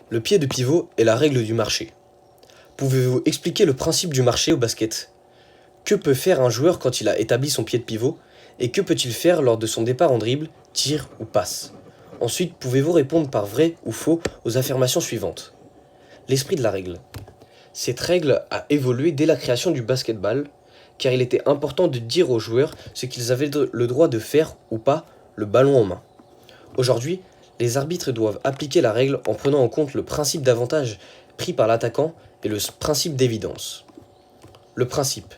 Le pied de pivot est la règle du marché. Pouvez-vous expliquer le principe du marché au basket? Que peut faire un joueur quand il a établi son pied de pivot? Et que peut-il faire lors de son départ en dribble, tir ou passe? Ensuite, pouvez-vous répondre par vrai ou faux aux affirmations suivantes? L'esprit de la règle. Cette règle a évolué dès la création du basketball, car il était important de dire aux joueurs ce qu'ils avaient le droit de faire ou pas, le ballon en main. Aujourd'hui, les arbitres doivent appliquer la règle en prenant en compte le principe d'avantage pris par l'attaquant et le principe d'évidence. Le principe.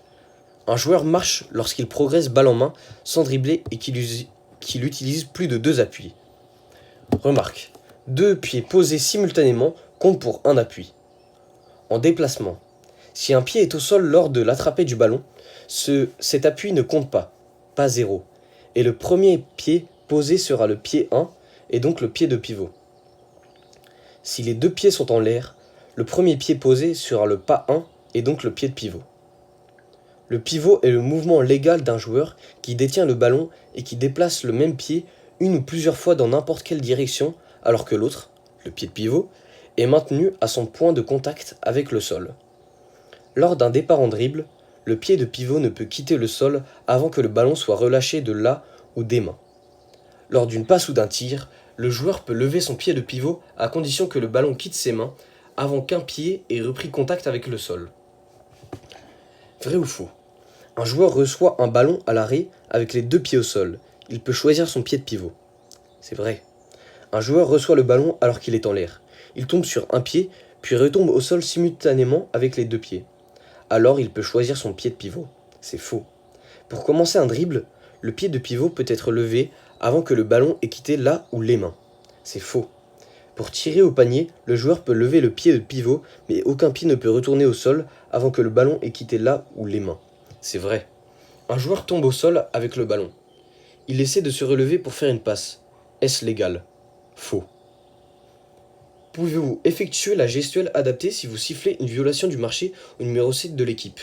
Un joueur marche lorsqu'il progresse balle en main sans dribbler et qu'il utilise plus de 2 appuis. Remarque. 2 pieds posés simultanément comptent pour un appui. En déplacement. Si un pied est au sol lors de l'attrapée du ballon, cet appui ne compte pas 0. Et le premier pied posé sera le pied 1 et donc le pied de pivot. Si les 2 pieds sont en l'air, le premier pied posé sera le pas 1 et donc le pied de pivot. Le pivot est le mouvement légal d'un joueur qui détient le ballon et qui déplace le même pied une ou plusieurs fois dans n'importe quelle direction, alors que l'autre, le pied de pivot, est maintenu à son point de contact avec le sol. Lors d'un départ en dribble, le pied de pivot ne peut quitter le sol avant que le ballon soit relâché de là ou des mains. Lors d'une passe ou d'un tir, le joueur peut lever son pied de pivot à condition que le ballon quitte ses mains avant qu'un pied ait repris contact avec le sol. Vrai ou faux? Un joueur reçoit un ballon à l'arrêt avec les 2 pieds au sol. Il peut choisir son pied de pivot. C'est vrai. Un joueur reçoit le ballon alors qu'il est en l'air. Il tombe sur un pied, puis retombe au sol simultanément avec les 2 pieds. Alors il peut choisir son pied de pivot. C'est faux. Pour commencer un dribble, le pied de pivot peut être levé avant que le ballon ait quitté là ou les mains. C'est faux. Pour tirer au panier, le joueur peut lever le pied de pivot, mais aucun pied ne peut retourner au sol avant que le ballon ait quitté là ou les mains. C'est vrai. Un joueur tombe au sol avec le ballon. Il essaie de se relever pour faire une passe. Est-ce légal? Faux. Pouvez-vous effectuer la gestuelle adaptée si vous sifflez une violation du marché au numéro 7 de l'équipe?